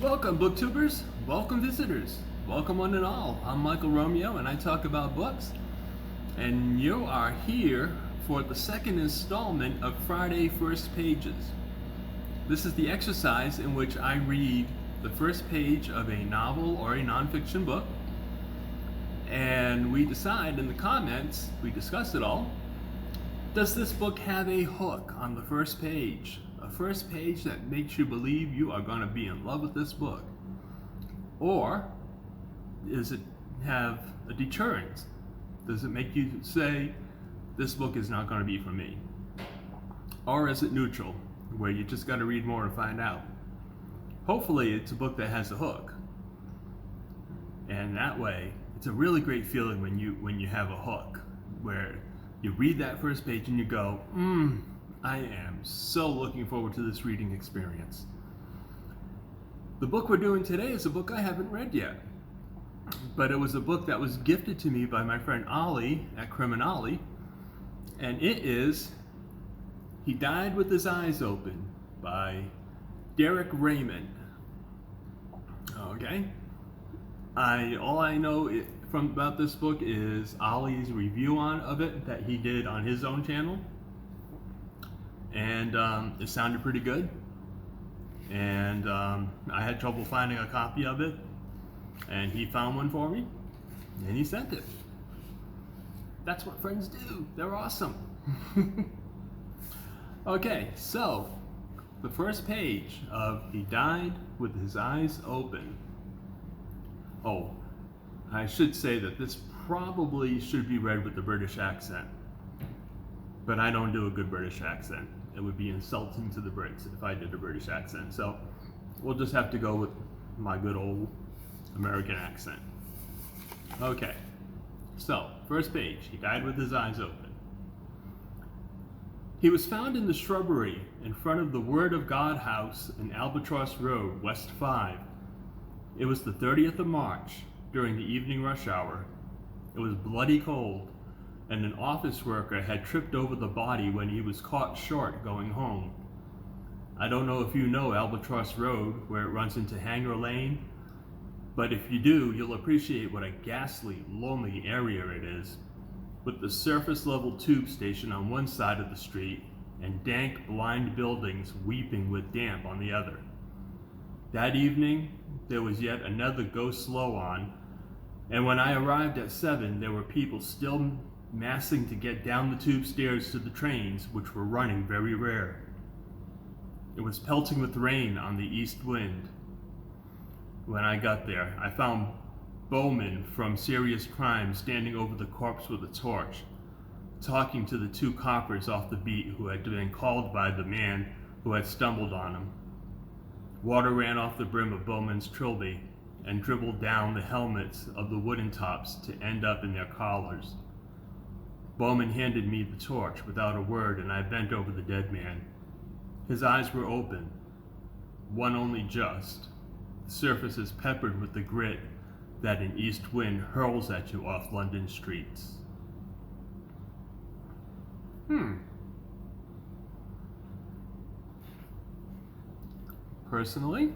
Welcome, booktubers. Welcome, visitors. Welcome, one and all. I'm Michael Romeo, and I talk about books. And you are here for the second installment of Friday First Pages. This is the exercise in which I read the first page of a novel or a nonfiction book, and we decide in the comments, we discuss it all. Does this book have a hook on the first page? A first page that makes you believe you are going to be in love with this book? Or does it have a deterrent? Does it make you say, this book is not going to be for me? Or is it neutral, where you just got to read more to find out? Hopefully it's a book that has a hook. And that way, it's a really great feeling when you have a hook, where you read that first page and you go, I am so looking forward to this reading experience. The book we're doing today is a book I haven't read yet, but it was a book that was gifted to me by my friend Ollie at Criminale, and it is He Died with His Eyes Open by Derek Raymond. Okay? All I know about this book is Ollie's review of it that he did on his own channel. And it sounded pretty good, and I had trouble finding a copy of it, and he found one for me, and he sent it. That's what friends do. They're awesome. Okay, so the first page of He Died with His Eyes Open. Oh, I should say that this probably should be read with a British accent, but I don't do a good British accent. It would be insulting to the Brits if I did a British accent. So we'll just have to go with my good old American accent. Okay, so first page, He died with his eyes open. He was found in the shrubbery in front of the Word of God House in Albatross Road, West 5. It was the 30th of March, during the evening rush hour. It was bloody cold, and an office worker had tripped over the body when he was caught short going home. I don't know if you know Albatross Road, where it runs into Hanger Lane, but if you do, you'll appreciate what a ghastly, lonely area it is, with the surface level tube station on one side of the street and dank, blind buildings weeping with damp on the other. That evening, there was yet another Go Slow on, and when I arrived at 7, there were people still massing to get down the tube stairs to the trains, which were running very rare. It was pelting with rain on the east wind. When I got there, I found Bowman from Serious Crime standing over the corpse with a torch, talking to the two coppers off the beat who had been called by the man who had stumbled on him. Water ran off the brim of Bowman's trilby and dribbled down the helmets of the wooden tops to end up in their collars. Bowman handed me the torch without a word, and I bent over the dead man. His eyes were open, one only just. The surface is peppered with the grit that an east wind hurls at you off London streets. Personally,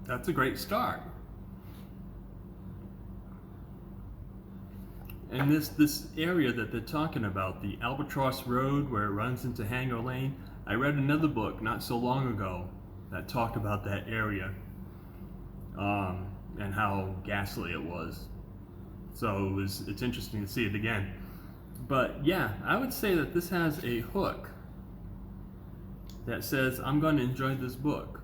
that's a great start. And this area that they're talking about, the Albatross Road where it runs into Hanger Lane, I read another book not so long ago that talked about that area and how ghastly it was. So it's interesting to see it again. But yeah, I would say that this has a hook that says, I'm going to enjoy this book.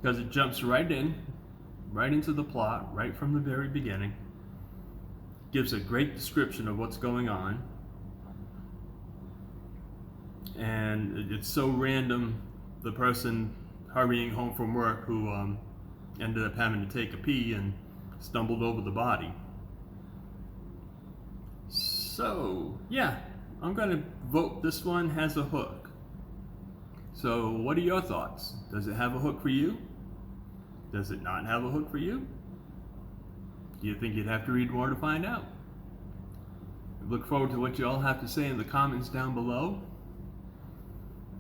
Because it jumps right into the plot, right from the very beginning. Gives a great description of what's going on, and it's so random. The person hurrying home from work who ended up having to take a pee and stumbled over the body. So yeah, I'm gonna vote this one has a hook. So what are your thoughts? Does it have a hook for you? Does it not have a hook for you? Do you think you'd have to read more to find out? Look forward to what you all have to say in the comments down below.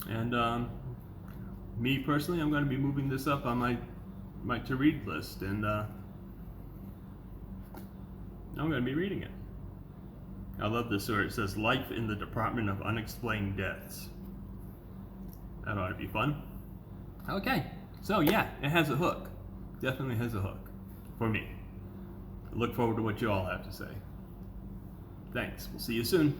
And me personally, I'm going to be moving this up on my to-read list, and I'm going to be reading it. I love this story. It says, Life in the Department of Unexplained Deaths. That ought to be fun. Okay, so yeah, it has a hook. Definitely has a hook. For me. I look forward to what you all have to say. Thanks. We'll see you soon.